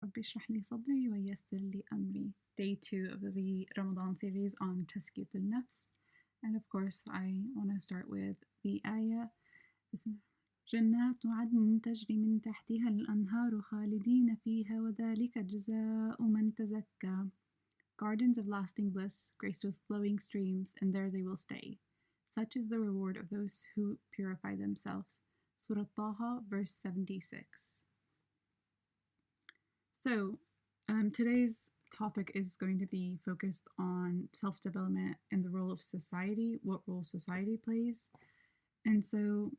رب اشرح لي صدري ويسر لي أمري. Day 2 of the Ramadan series on Tazkiyah al-Nafs. And of course, I want to start with the ayah. جنات عدن تجري من تحتها الأنهار خالدين فيها وذلك جزاء من تزكى. Gardens of lasting bliss, graced with flowing streams, and there they will stay. Such is the reward of those who purify themselves. Surah Taha, verse 76. So, today's topic is going to be focused on self-development and the role of society, what role society plays. And so,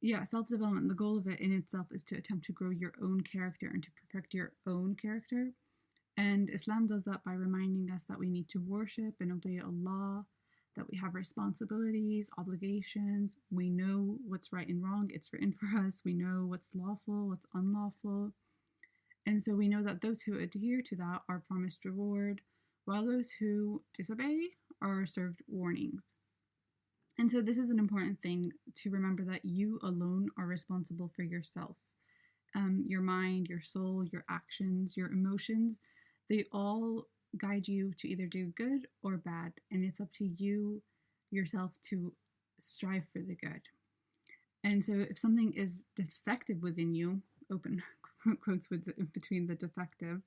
yeah, self-development, the goal of it in itself is to attempt to grow your own character and to perfect your own character. And Islam does that by reminding us that we need to worship and obey Allah, that we have responsibilities, obligations, we know what's right and wrong, it's written for us, we know what's lawful, what's unlawful. And so we know that those who adhere to that are promised reward, while those who disobey are served warnings. And so this is an important thing to remember, that you alone are responsible for yourself. Your mind, your soul, your actions, your emotions, they all guide you to either do good or bad. And it's up to you yourself to strive for the good. And so if something is defective within you, open quotes with between the defective,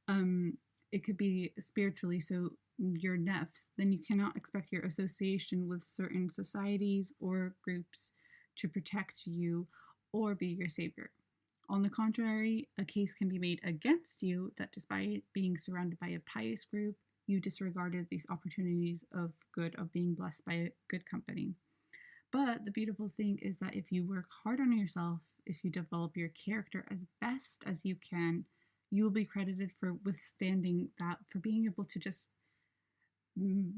it could be spiritually, so your nafs, then you cannot expect your association with certain societies or groups to protect you or be your savior. On the contrary, a case can be made against you that despite being surrounded by a pious group, you disregarded these opportunities of good, of being blessed by a good company. But the beautiful thing is that if you work hard on yourself, if you develop your character as best as you can, you will be credited for withstanding that, for being able to just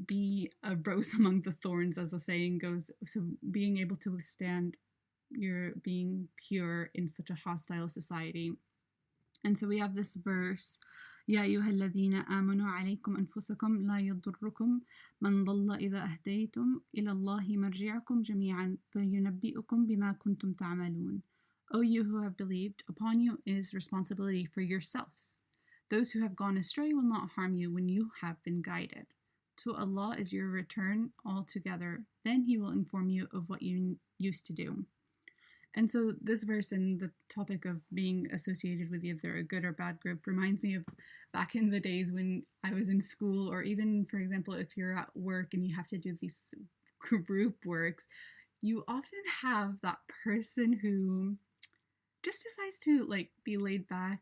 be a rose among the thorns, as the saying goes. So being able to withstand your being pure in such a hostile society. And so we have this verse, يا أيها الذين آمنوا عليكم أنفسكم لا يضركم من ضل إذا أهديتم إلى الله مرجعكم جميعا فينبئكم بما كنتم تعملون. O you who have believed, upon you is responsibility for yourselves. Those who have gone astray will not harm you when you have been guided. To Allah is your return altogether. Then He will inform you of what you used to do. And so this verse and the topic of being associated with either a good or bad group reminds me of back in the days when I was in school, or even, for example, if you're at work and you have to do these group works, you often have that person who just decides to be laid back,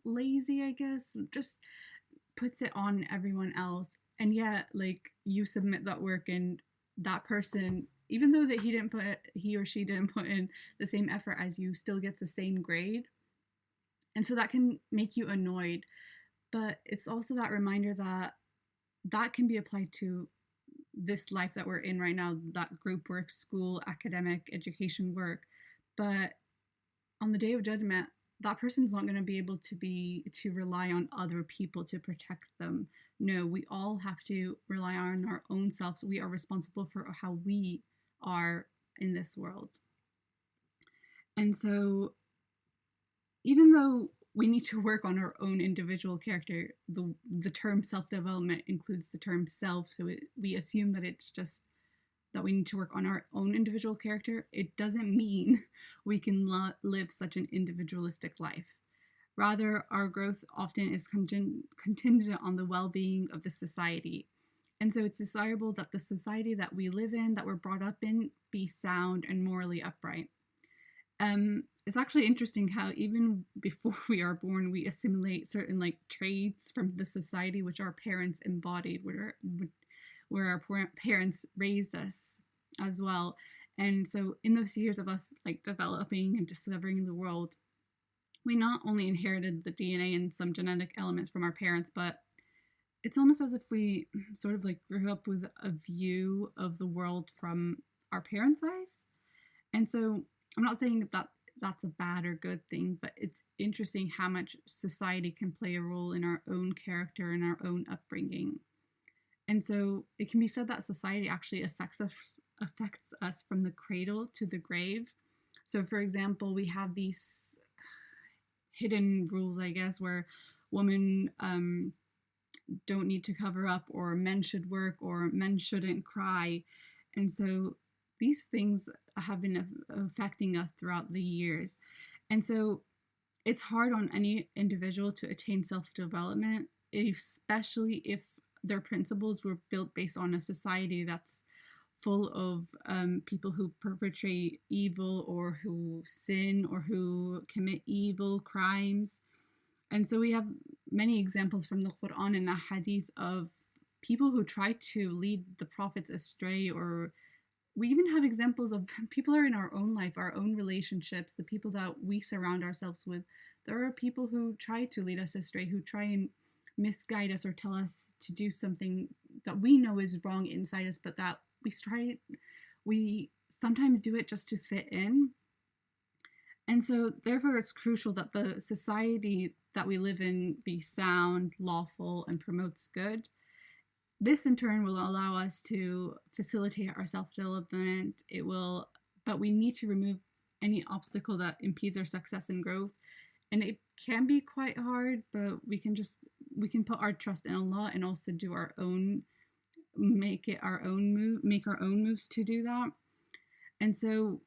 lazy, I guess, just puts it on everyone else. And yet, you submit that work, and that person, even though that he or she didn't put in the same effort as you, still gets the same grade. And so that can make you annoyed. But it's also that reminder that that can be applied to this life that we're in right now, that group work, school, academic, education work. But on the day of judgment, that person's not going to be able to rely on other people to protect them. No, we all have to rely on our own selves. We are responsible for how we are in this world. And so even though we need to work on our own individual character, the term self-development includes the term self, so we assume that it's just that we need to work on our own individual character. It doesn't mean we can live such an individualistic life. Rather, our growth often is contingent on the well-being of the society. And so it's desirable that the society that we live in, that we're brought up in, be sound and morally upright. It's actually interesting how even before we are born, we assimilate certain traits from the society which our parents embodied, where our parents raised us as well. And so in those years of us developing and discovering the world, we not only inherited the DNA and some genetic elements from our parents, but it's almost as if we sort of grew up with a view of the world from our parents' eyes. And so I'm not saying that that's a bad or good thing, but it's interesting how much society can play a role in our own character and our own upbringing. And so it can be said that society actually affects us from the cradle to the grave. So for example, we have these hidden rules, I guess, where women don't need to cover up, or men should work, or men shouldn't cry. And so these things have been affecting us throughout the years. And so it's hard on any individual to attain self-development, especially if their principles were built based on a society that's full of people who perpetrate evil, or who sin, or who commit evil crimes. And so we have many examples from the Quran and the Hadith of people who try to lead the prophets astray, or we even have examples of people are in our own life, our own relationships, the people that we surround ourselves with. There are people who try to lead us astray, who try and misguide us or tell us to do something that we know is wrong inside us, but that we sometimes do it just to fit in. And so therefore it's crucial that the society that we live in be sound, lawful, and promotes good. This in turn will allow us to facilitate our self-development. But we need to remove any obstacle that impedes our success and growth. And it can be quite hard, but we can put our trust in Allah and also make our own moves to do that. And so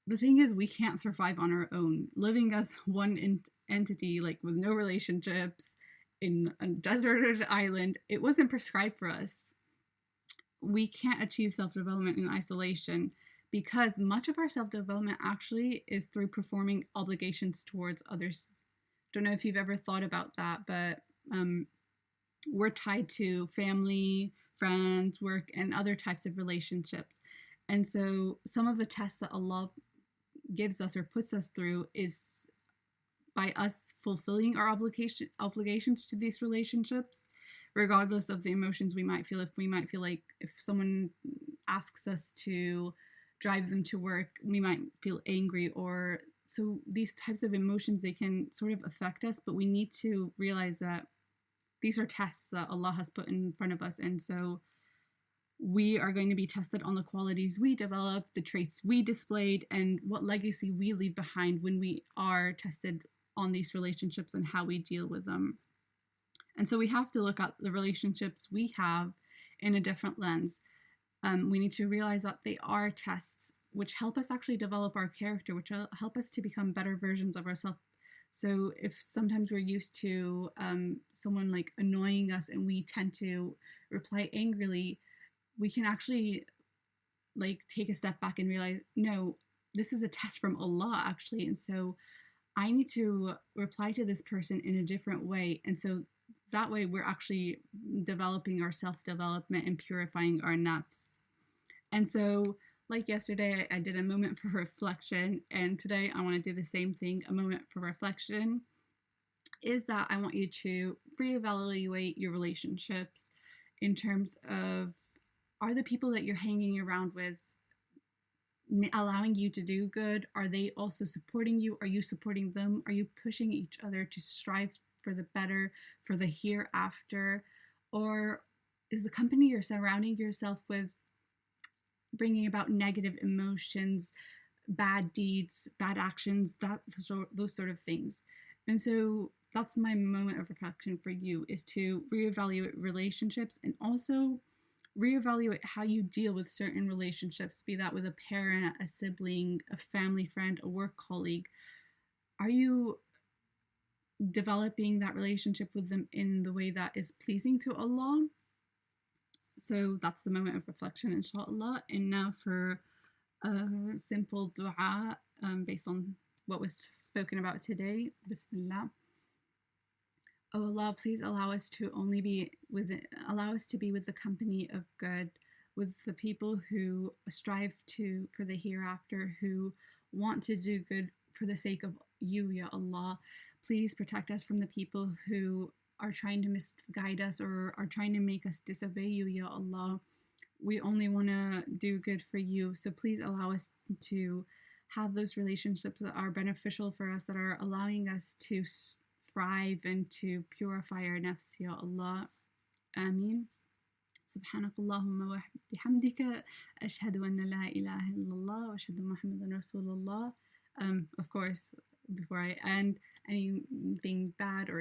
the thing is, we can't survive on our own. Living as one entity, like with no relationships, in a deserted island, it wasn't prescribed for us. We can't achieve self-development in isolation, because much of our self-development actually is through performing obligations towards others. Don't know if you've ever thought about that, but we're tied to family, friends, work, and other types of relationships. And so some of the tests that Allah gives us or puts us through is by us fulfilling our obligations to these relationships, regardless of the emotions we might feel. If someone asks us to drive them to work, we might feel angry, or so these types of emotions, they can sort of affect us, but we need to realize that these are tests that Allah has put in front of us. And so we are going to be tested on the qualities we developed, the traits we displayed, and what legacy we leave behind when we are tested on these relationships and how we deal with them. And so we have to look at the relationships we have in a different lens. We need to realize that they are tests which help us actually develop our character, which help us to become better versions of ourselves. So if sometimes we're used to someone like annoying us and we tend to reply angrily, we can actually like take a step back and realize, no, this is a test from Allah actually. And so I need to reply to this person in a different way. And so that way we're actually developing our self-development and purifying our nafs. And so like yesterday, I did a moment for reflection, and today I want to do the same thing. A moment for reflection is that I want you to reevaluate your relationships in terms of, are the people that you're hanging around with allowing you to do good? Are they also supporting you? Are you supporting them? Are you pushing each other to strive for the better, for the hereafter? Or is the company you're surrounding yourself with bringing about negative emotions, bad deeds, bad actions, those sort of things? And so that's my moment of reflection for you, is to reevaluate relationships and also reevaluate how you deal with certain relationships, be that with a parent, a sibling, a family friend, a work colleague. Are you developing that relationship with them in the way that is pleasing to Allah? So that's the moment of reflection, inshallah. And now for a simple dua based on what was spoken about today. Bismillah. Oh Allah, please allow us to be with the company of good, with the people who strive for the hereafter, who want to do good for the sake of you, Ya Allah. Please protect us from the people who are trying to misguide us or are trying to make us disobey you, Ya Allah. We only want to do good for you, so please allow us to have those relationships that are beneficial for us, that are allowing us to thrive and to purify our nafs, Ya Allah. Ameen. Subhanakallahumma wa bihamdika ashhadu anna la ilaha illallah wa ashhadu Muhammadan Rasulullah. Of course, before I end, anything bad or